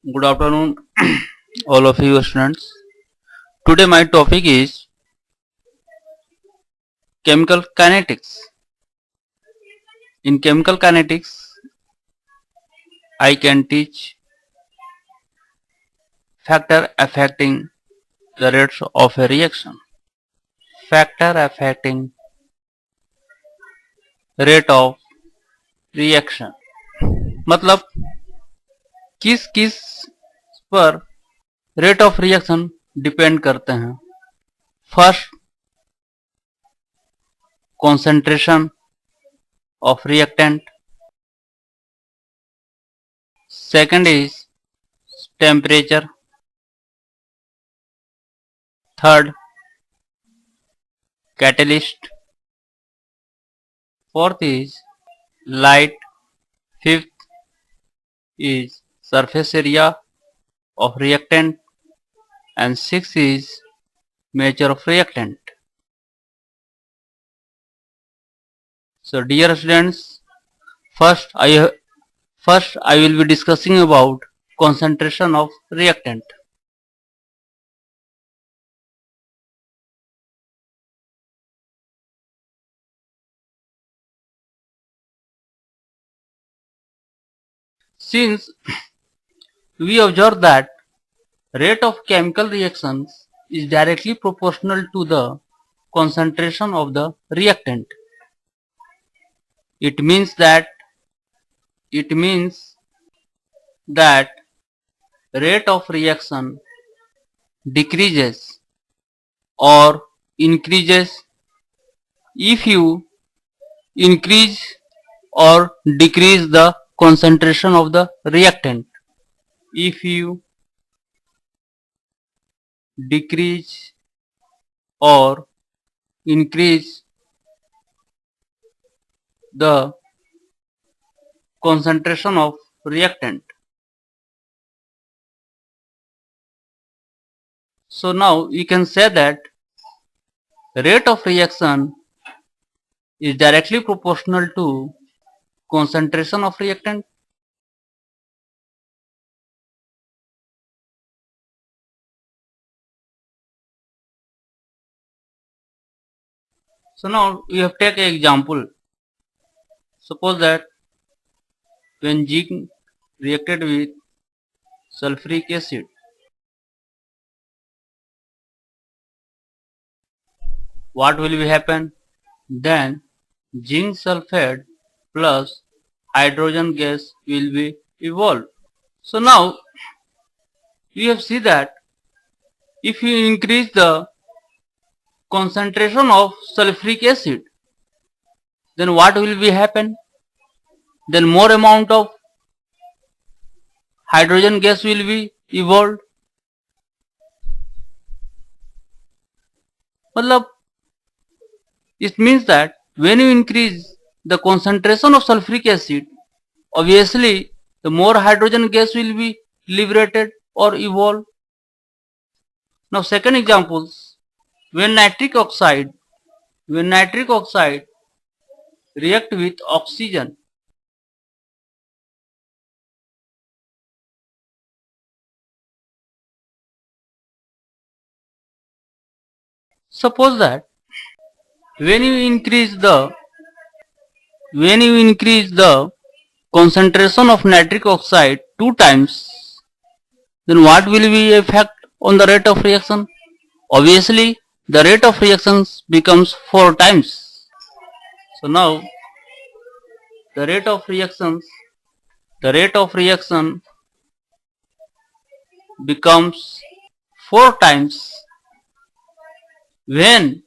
Good afternoon, all of you students. Today, my topic is chemical kinetics. In chemical kinetics, I can teach factor affecting the rates of a reaction. Factor affecting rate of reaction. मतलब किस किस पर rate of reaction depend करते हैं. First, concentration of reactant. Second is temperature. Third, catalyst. Fourth is light. Fifth is surface area of reactant, and sixth is nature of reactant. So dear students, first I will be discussing about concentration of reactant. Since we observe that rate of chemical reactions is directly proportional to the concentration of the reactant, it means that rate of reaction decreases or increases if you increase or decrease the concentration of the reactant. If you decrease or increase the concentration of reactant. So now you can say that rate of reaction is directly proportional to concentration of reactant. So now we have take an example. Suppose that when zinc reacted with sulfuric acid, what will be happen? Then zinc sulfide plus hydrogen gas will be evolved. So now you have seen that if you increase the concentration of sulfuric acid, then what will be happen? Then more amount of hydrogen gas will be evolved. मतलब it means that when you increase the concentration of sulfuric acid, obviously the more hydrogen gas will be liberated or evolved. Now second examples, when nitric oxide react with oxygen, suppose that when you increase the concentration of nitric oxide 2 times, then what will be effect on the rate of reaction? Obviously the rate of reactions becomes 4 times. So now the rate of reaction becomes 4 times when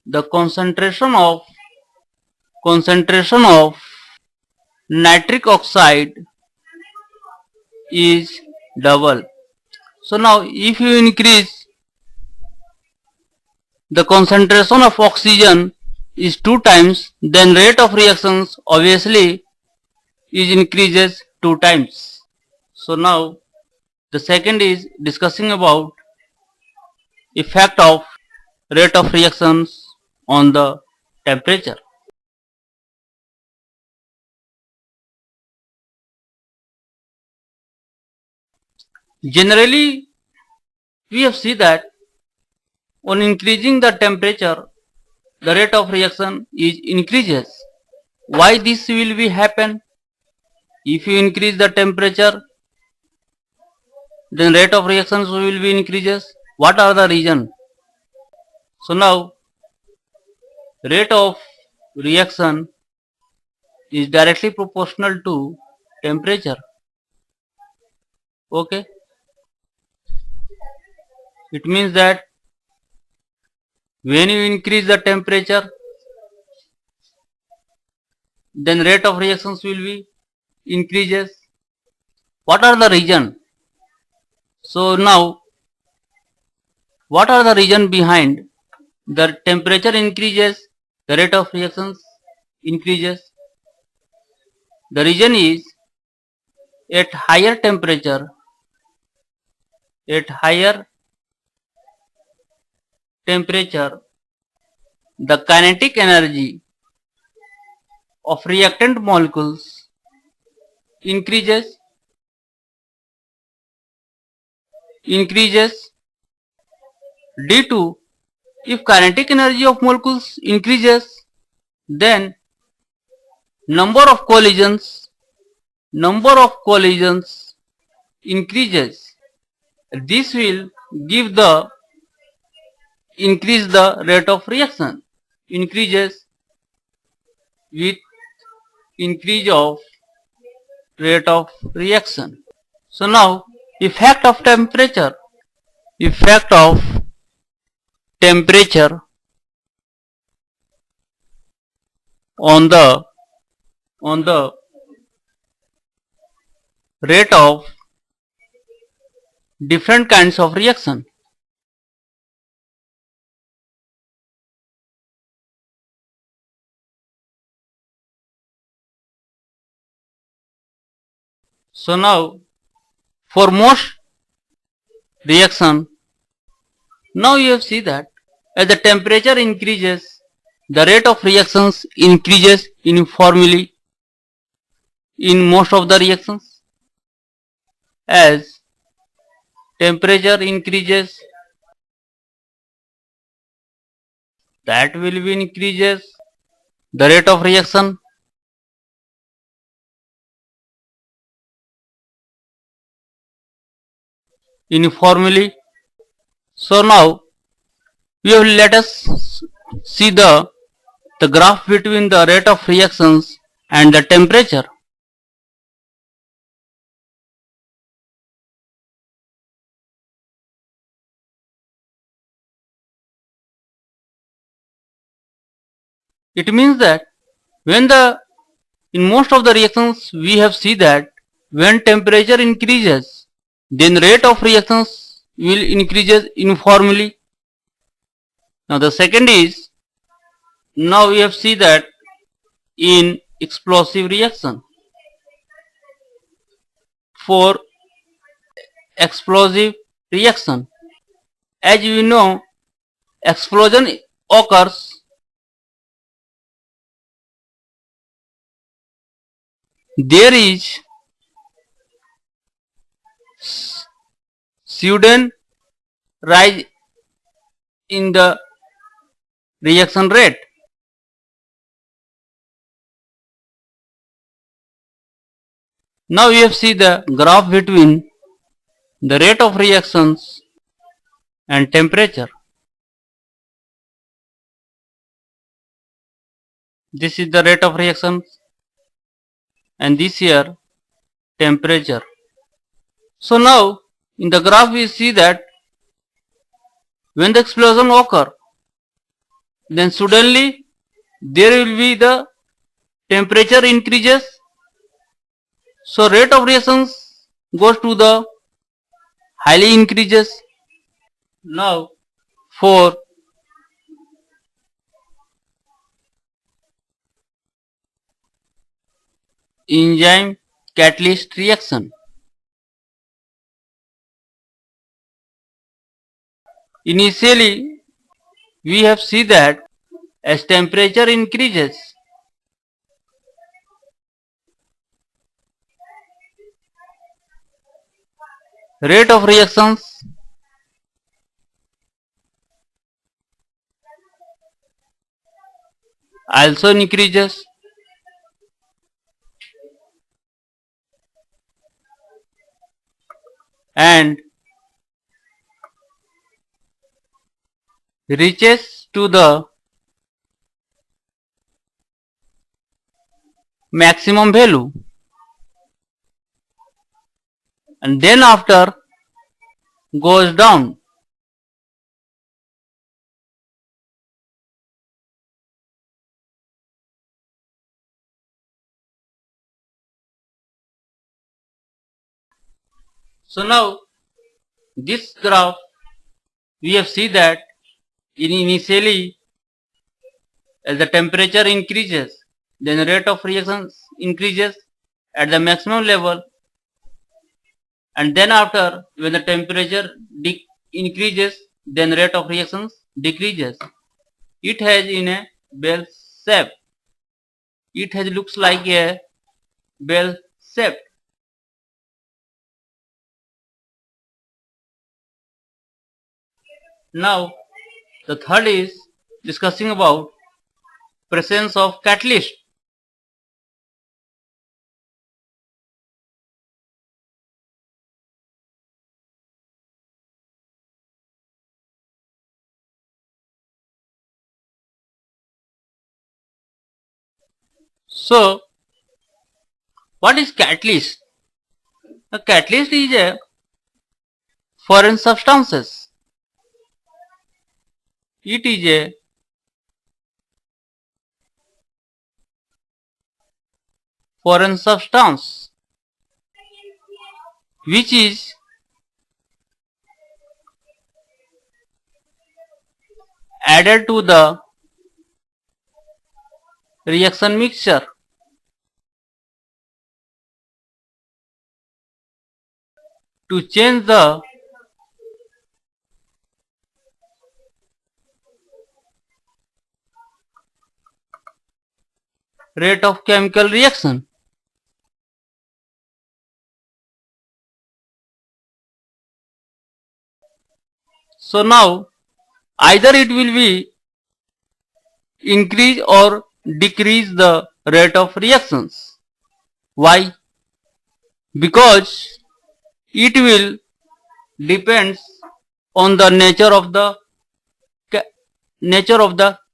the concentration of nitric oxide is double. So now if you increase the concentration of oxygen is 2 times, then rate of reactions obviously is increases 2 times. So now the second is discussing about effect of rate of reactions on the temperature. Generally, we have seen that on increasing the temperature, the rate of reaction is increases. Why this will be happen? If you increase the temperature, then rate of reactions will be increases. What are the reason? So now rate of reaction is directly proportional to temperature. Okay, it means that when you increase the temperature, then rate of reactions will be increases. What are the reason? So now what are the reason behind the temperature increases, the rate of reactions increases? The reason is at higher temperature, at higher temperature, the kinetic energy of reactant molecules increases due to, if kinetic energy of molecules increases, then number of collisions increases. This will give the increase the rate of reaction, increases with increase of rate of reaction. So now effect of temperature on the rate of different kinds of reaction. So now for most reaction, now you have seen that as the temperature increases, the rate of reactions increases uniformly in most of the reactions. As temperature increases, that will be increases the rate of reaction. Uniformly. So now we will let us see the graph between the rate of reactions and the temperature. It means that when the in most of the reactions we have seen that when temperature increases, then rate of reactions will increases uniformly. Now the second is, now we have seen that in explosive reaction, for explosive reaction, as we know, explosion occurs, there is sudden rise in the reaction rate. Now we have seen the graph between the rate of reactions and temperature. This is the rate of reaction and this here temperature. So now in the graph we see that when the explosion occur, then suddenly there will be the temperature increases, so rate of reactions goes to the highly increases. Now for enzyme catalyst reaction, initially we have seen that as temperature increases, rate of reactions also increases, and reaches to the maximum value, and then after goes down. So now this graph we have seen that initially as the temperature increases, then the rate of reactions increases at the maximum level, and then after when the temperature increases, then rate of reactions decreases. It has in a bell shape. It has looks like a bell shape. Now the third is discussing about presence of catalyst. So what is catalyst? A catalyst is a foreign substances. It is a foreign substance which is added to the reaction mixture to change the rate of chemical reaction. So now either it will be increase or decrease the rate of reactions. Why? Because it will depends on the nature of the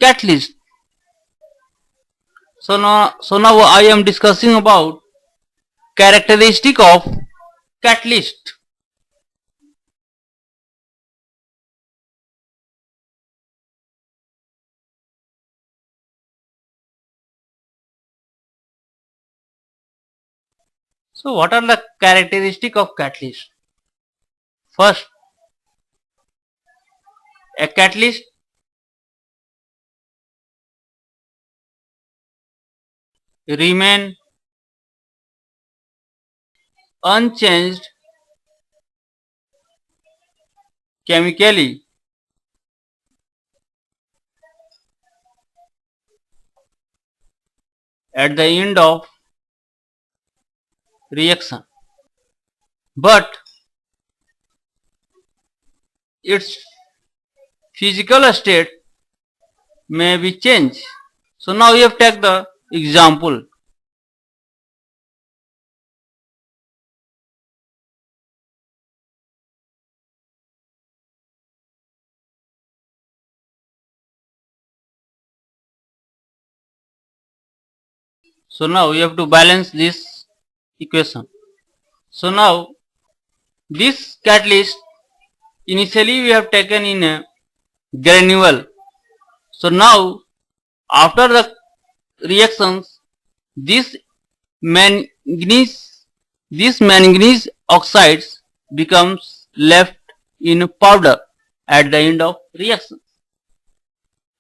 catalyst. So now I am discussing about characteristic of catalyst. So what are the characteristic of catalyst? First, a catalyst remain unchanged chemically at the end of reaction, but its physical state may be changed. So now we have take the example. So now we have to balance this equation. So now this catalyst initially we have taken in a granule. So now after the reactions, this manganese this manganese oxides becomes left in powder at the end of reaction.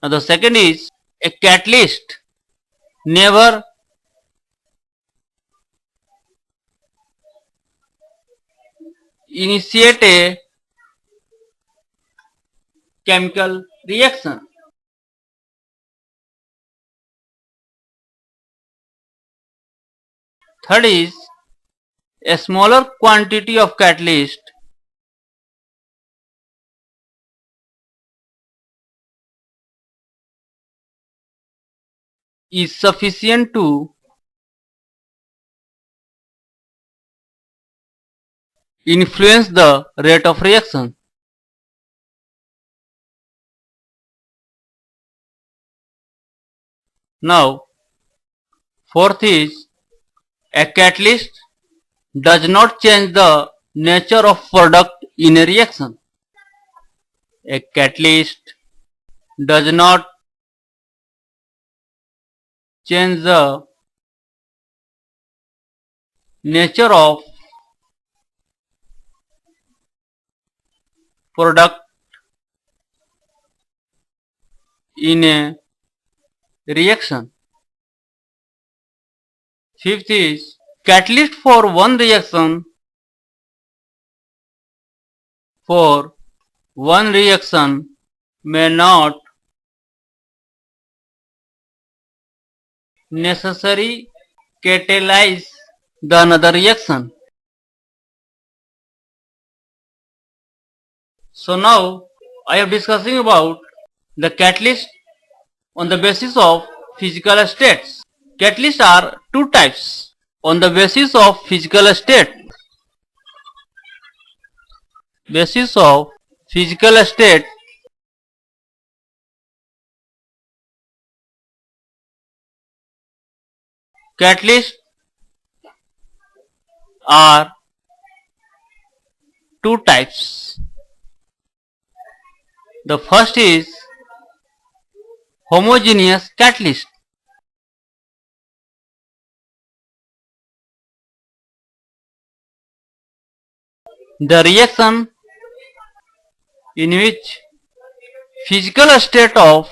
Now the second is a catalyst never initiate a chemical reaction. Third is a smaller quantity of catalyst is sufficient to influence the rate of reaction. Now, fourth is a catalyst does not change the nature of product in a reaction. A catalyst does not change the nature of product in a reaction. Fifth is catalyst for one reaction may not necessarily catalyze the another reaction. So now I am discussing about the catalyst on the basis of physical states. Catalysts are two types on the basis of physical state. Basis of physical state, catalysts are two types. The first is homogeneous catalyst. The reaction in which physical state of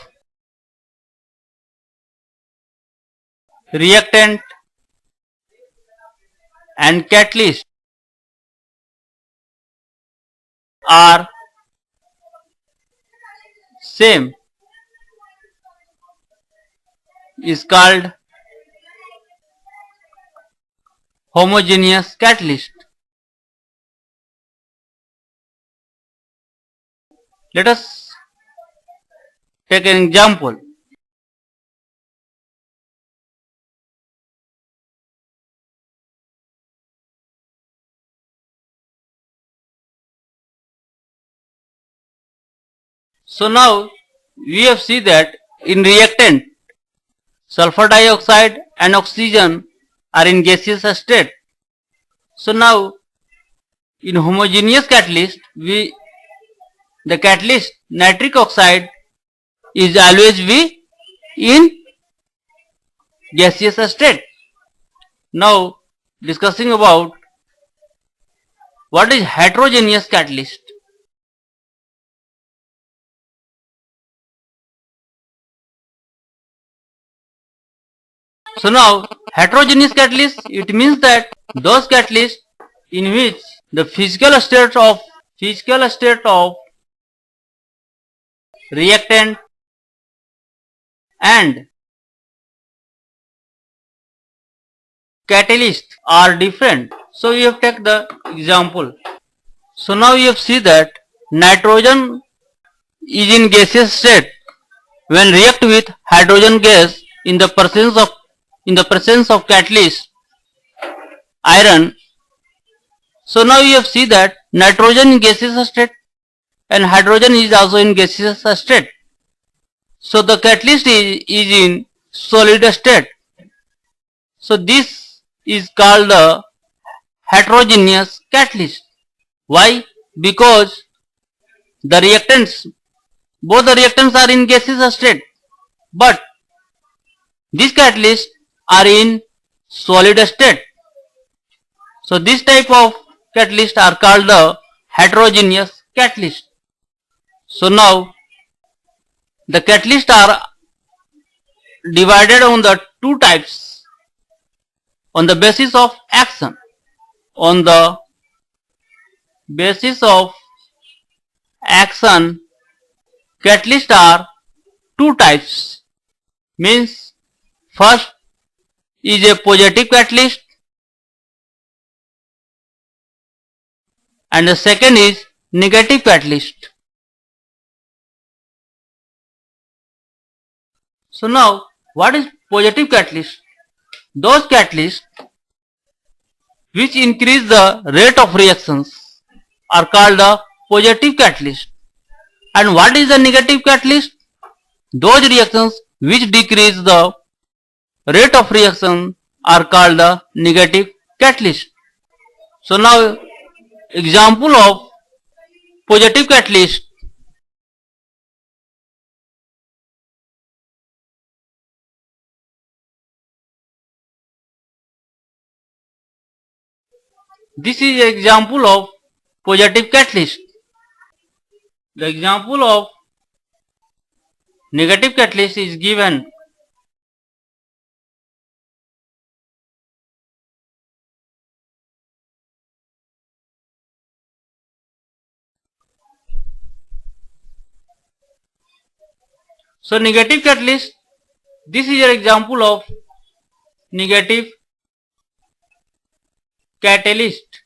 reactant and catalyst are same is called homogeneous catalyst. Let us take an example. So now we have seen that in reactant sulfur dioxide and oxygen are in gaseous state. So now in homogeneous catalyst the catalyst nitric oxide is always be in gaseous state. Now discussing about what is heterogeneous catalyst. So now heterogeneous catalyst, it means that those catalysts in which the physical state of reactant and catalyst are different. So you have take the example. So now you have see that nitrogen is in gaseous state when react with hydrogen gas in the presence of catalyst iron. So now you have see that nitrogen in gaseous state and hydrogen is also in gaseous state. So the catalyst is in solid state. So this is called the heterogeneous catalyst. Why? Because the reactants, both the reactants are in gaseous state, but these catalysts are in solid state. So this type of catalysts are called the heterogeneous catalyst. So now the catalysts are divided on the two types on the basis of action. On the basis of action, catalysts are two types. Means first is a positive catalyst and the second is negative catalyst. So now what is positive catalyst. Those catalysts which increase the rate of reactions are called the positive catalyst. And what is the negative catalyst? Those reactions which decrease the rate of reaction are called the negative catalyst. So now example of positive catalyst. This is an example of positive catalyst. The example of negative catalyst is given. So negative catalyst, this is an example of negative catalyst.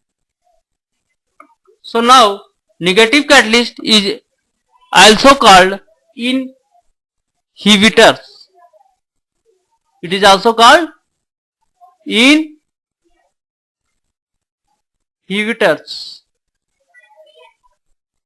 So now negative catalyst is also called inhibitors. It is also called inhibitors.